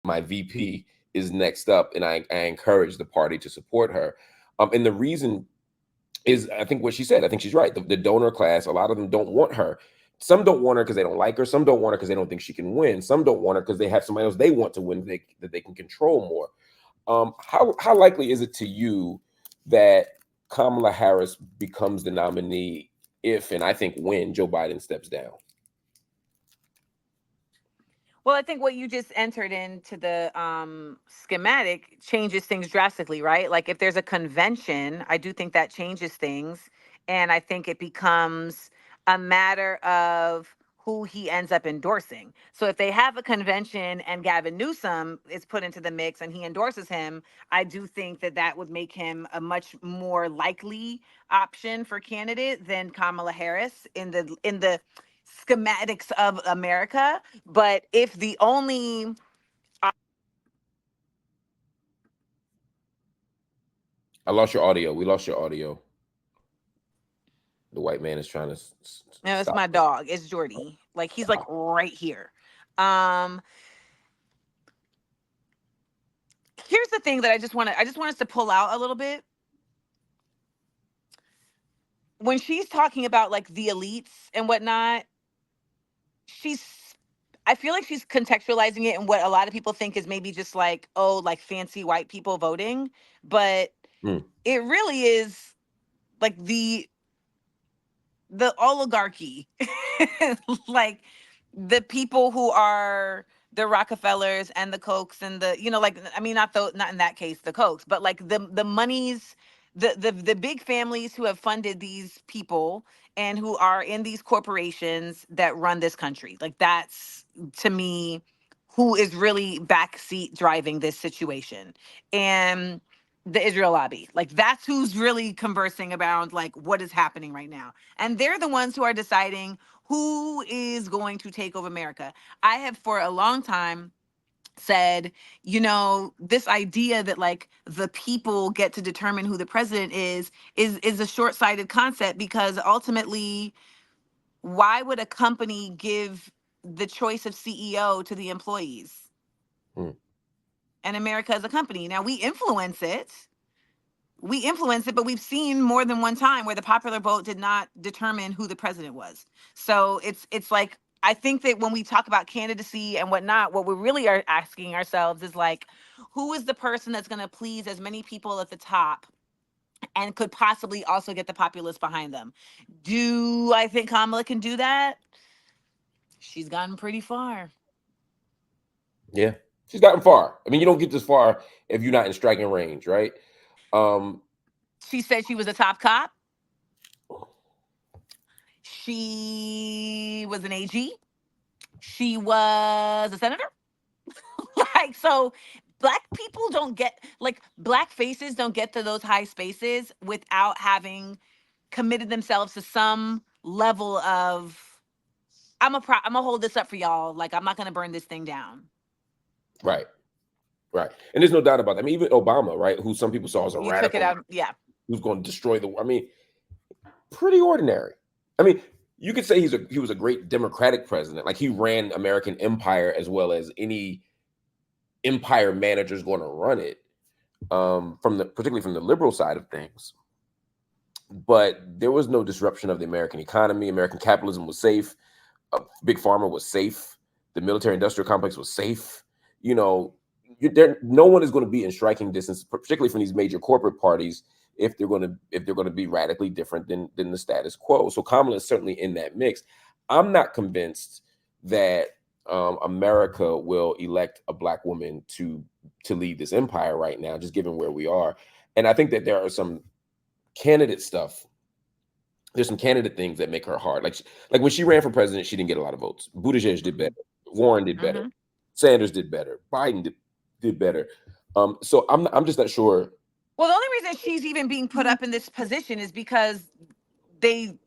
my VP is next up, and I encourage the party to support her. And the reason is, I think what she said, I think she's right. The donor class, a lot of them don't want her. Some don't want her because they don't like her. Some don't want her because they don't think she can win. Some don't want her because they have somebody else they want to win that they can control more. How likely is it to you that Kamala Harris becomes the nominee if, and I think when, Joe Biden steps down? Well, I think what you just entered into the schematic changes things drastically, right? Like if there's a convention, I do think that changes things. And I think it becomes a matter of who he ends up endorsing. So if they have a convention and Gavin Newsom is put into the mix and he endorses him, I do think that that would make him a much more likely option for candidate than Kamala Harris in the schematics of America. But if the only I lost your audio. We lost your audio. The white man is trying to no, it's stop my us. dog. It's Jordy. Like he's like right here. Um, Here's the thing that I just want us to pull out a little bit. When she's talking about like the elites and whatnot, she's I feel like she's contextualizing it in what a lot of people think is maybe just like, oh, like fancy white people voting. But Mm, it really is like the oligarchy, like the people who are the Rockefellers and the Kochs and the, like, I mean, not in that case the Kochs, but like the monies, the big families who have funded these people and who are in these corporations that run this country. Like that's, to me, who is really backseat driving this situation. And the Israel lobby. Like that's who's really conversing about like what is happening right now. And they're the ones who are deciding who is going to take over America. I have for a long time said, this idea that like the people get to determine who the president is a short-sighted concept, because ultimately, why would a company give the choice of CEO to the employees? mm. And America is a company. Now we influence it, but we've seen more than one time where the popular vote did not determine who the president was. So it's like, I think that when we talk about candidacy and whatnot, what we really are asking ourselves is like, who is the person that's going to please as many people at the top and could possibly also get the populace behind them? Do I think Kamala can do that? She's gotten pretty far. Yeah, she's gotten far. I mean, you don't get this far if you're not in striking range, right? Um, She said she was a top cop. She was an AG. She was a senator. Like, so black people don't get, like, black faces don't get to those high spaces without having committed themselves to some level of, I'm gonna hold this up for y'all. Like, I'm not gonna burn this thing down. right, right, and there's no doubt about that. I mean, even Obama, right, who some people saw as a You took it radical, out. Yeah. who's going to destroy the. I mean, pretty ordinary. I mean, you could say he was a great democratic president. Like he ran American empire as well as any empire manager is going to run it. Particularly from the liberal side of things. But there was no disruption of the American economy. American capitalism was safe. Big pharma was safe. The military-industrial complex was safe. You know, no one is going to be in striking distance, particularly from these major corporate parties, if they're going to be radically different than the status quo. So Kamala is certainly in that mix. I'm not convinced that America will elect a black woman to lead this empire right now, just given where we are. And I think that there are some candidate stuff. There's some candidate things that make her hard. Like when she ran for president, she didn't get a lot of votes. Buttigieg did better. Hmm. Warren did better. Hmm. Sanders did better. Biden did better. So I'm just not sure. Well, the only reason she's even being put up in this position is because they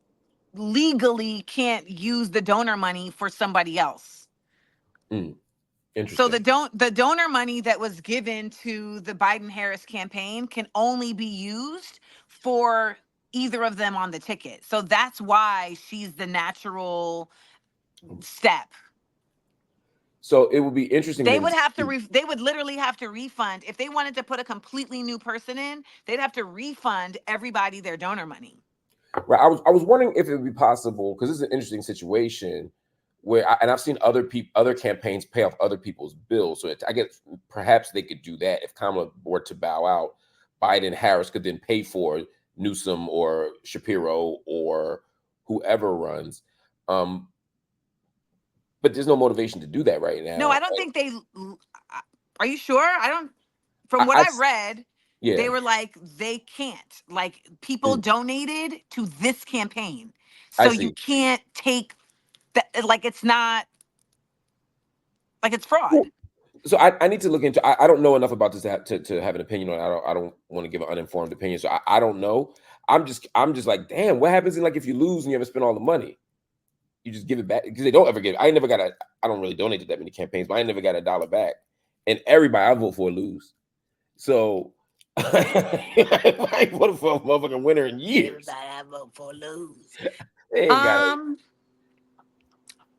legally can't use the donor money for somebody else. Mm, So interesting. the donor money that was given to the Biden Harris campaign can only be used for either of them on the ticket. So that's why she's the natural step. So it would be interesting They then to would have to see. they would literally have to refund if they wanted to put a completely new person in. They'd have to refund everybody their donor money. Right. I was wondering if it would be possible because this is an interesting situation where and I've seen other campaigns pay off other people's bills. So I guess perhaps they could do that if Kamala were to bow out. Biden Harris could then pay for Newsom or Shapiro or whoever runs. Um, but there's no motivation to do that right No, now. I don't think they. Are you sure? I don't. From I, what I I've read, they yeah, were like they can't. Like people mm, donated to this campaign, I so you see. can't take that. Like it's not like it's Well, fraud. so I need to look into. I don't know enough about this to have an opinion on it. I don't want to give an uninformed opinion. So I don't know. I'm just like, damn, what happens in like if you lose and you haven't spent all the money? You just give it back because they don't ever give. I never got a. I don't really donate to that many campaigns, but I never got $1 back. And everybody I vote for lose. So I ain't voted for a motherfucking winner in years. Everybody I vote for lose. They ain't got it. Um,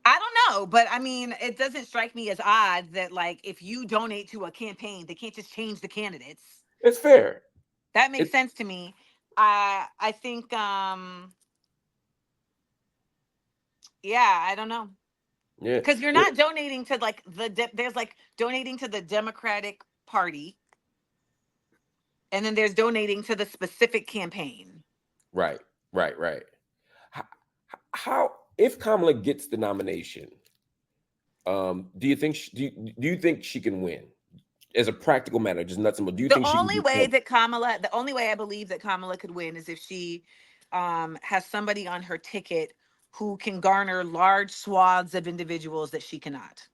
I don't know, but I mean, it doesn't strike me as odd that like if you donate to a campaign, they can't just change the candidates. It's fair. That makes It sense to me. I think yeah, I don't know. yeah. Because you're Well, not donating to like there's like donating to the Democratic Party, and then there's donating to the specific campaign. right, right. How, how if Kamala gets the nomination, do you think do you think she can win as a practical matter, just nuts and bolts? Do you think she can become The only way I believe that Kamala could win is if she has somebody on her ticket who can garner large swaths of individuals that she cannot.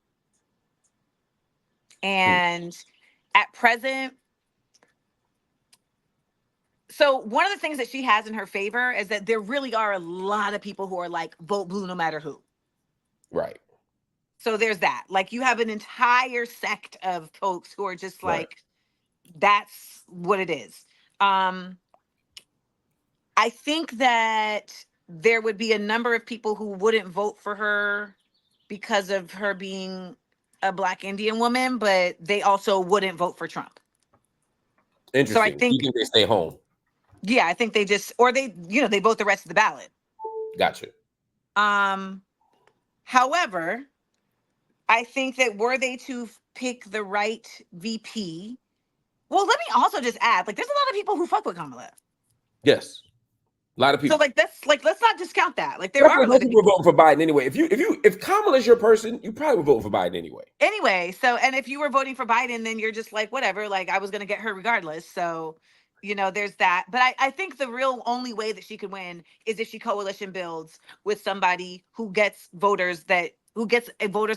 hmm, And at present, so one of the things that she has in her favor is that there really are a lot of people who are like vote blue no matter who. right, So there's that. Like you have an entire sect of folks who are just right? like that's what it is. Um I think that there would be a number of people who wouldn't vote for her because of her being a black Indian woman, but they also wouldn't vote for Trump. So I Interesting. You think think they stay home? yeah, I think they just or they they vote the rest of the ballot. Gotcha. Um however, I think that were they to pick the right VP, well, let me also just add, like, there's a lot of people who fuck with Kamala. Yes, a lot of So, people. like, that's like, let's not discount that. Like, there But I feel are a like lot most of people are people. voting for Biden anyway. If Kamala's your person, you probably would vote for Biden anyway. Anyway, so, and if you were voting for Biden, then you're just like, whatever, like, I was going to get her regardless. So, there's that. But I think the real only way that she could win is if she coalition builds with somebody who gets voters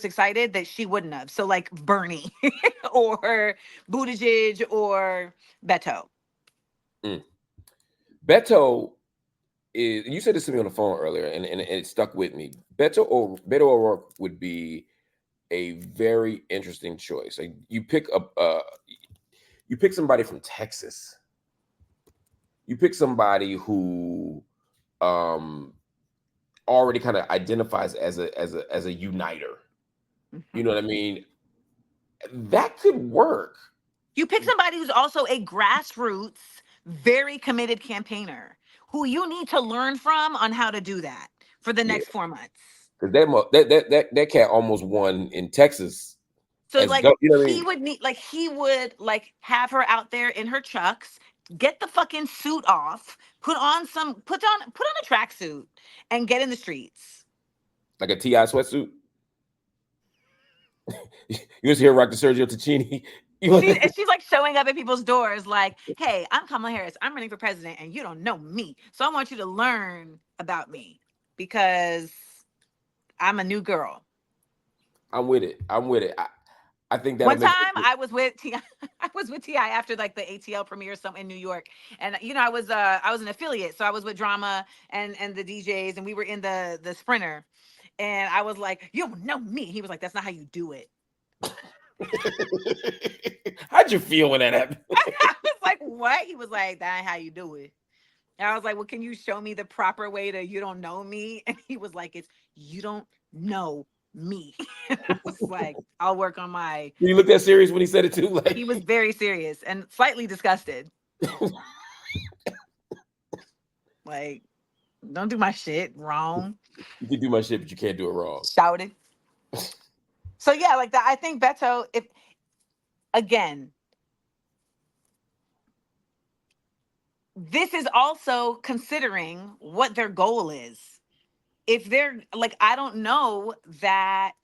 excited that she wouldn't have. So, like, Bernie or Buttigieg or Beto. Mm. Beto is. You said this to me on the phone earlier, and it stuck with me. Beto O'Rourke would be a very interesting choice. Like you pick somebody from Texas. You pick somebody who um already kind of identifies as a uniter. You know Mhm. what I mean? That could work. You pick somebody who's also a grassroots, very committed campaigner who you need to learn from on how to do that for the Yeah, next 4 months. because that cat almost won in Texas So like you know what I mean? he would like have her out there in her chucks, get the fucking suit off, put on a tracksuit and get in the streets. Like a Ti sweatsuit. You just hear rock the Sergio Tacchini. She's like showing up at people's doors like, hey, I'm Kamala Harris. I'm running for president and you don't know me. So I want you to learn about me because I'm a new girl. I'm with it. I'm with it. I think that'll One make time it. I was with Ti. I was with Ti after like the ATL premiere some in New York, and I was an affiliate, so I was with Drama and the DJs, and we were in the Sprinter, and I was like, "You don't know me." He was like, "That's not how you do it." How'd you feel when that happened? I was like, "What?" He was like, "That ain't how you do it." And I was like, "Well, can you show me the proper way to you don't know me?" And he was like, "It's you don't know me. I was like, I'll work on my. You look that serious when he said it too. Like He was very serious and slightly disgusted. Like, don't do my shit wrong. You can do my shit, but you can't do it wrong. Shouted. So yeah, like that. I think Beto, if again, this is also considering what their goal is. If they're like, I don't know that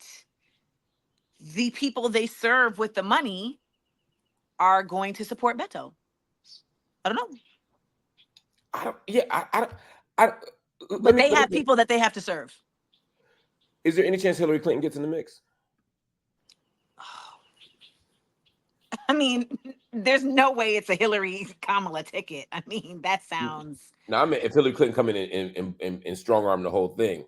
the people they serve with the money are going to support Beto. I don't know. I don't. Yeah, I don't. I. But they have people that they have to serve. Is there any chance Hillary Clinton gets in the mix? I mean, there's no way it's a Hillary Kamala ticket. I mean, that sounds. No, I mean if Hillary Clinton come in and strong arm the whole thing.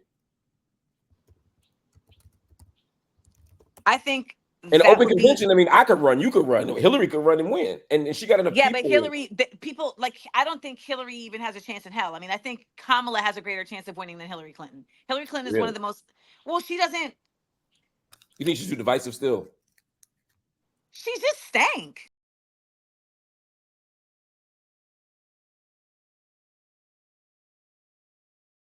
I think in open convention. I mean, I could run, you could run, Hillary could run and win, and she got enough. Yeah, people. but Hillary, people like I don't think Hillary even has a chance in hell. I mean, I think Kamala has a greater chance of winning than Hillary Clinton. Hillary Clinton is one of the most. Well, she doesn't. You think she's too divisive still? She just stank.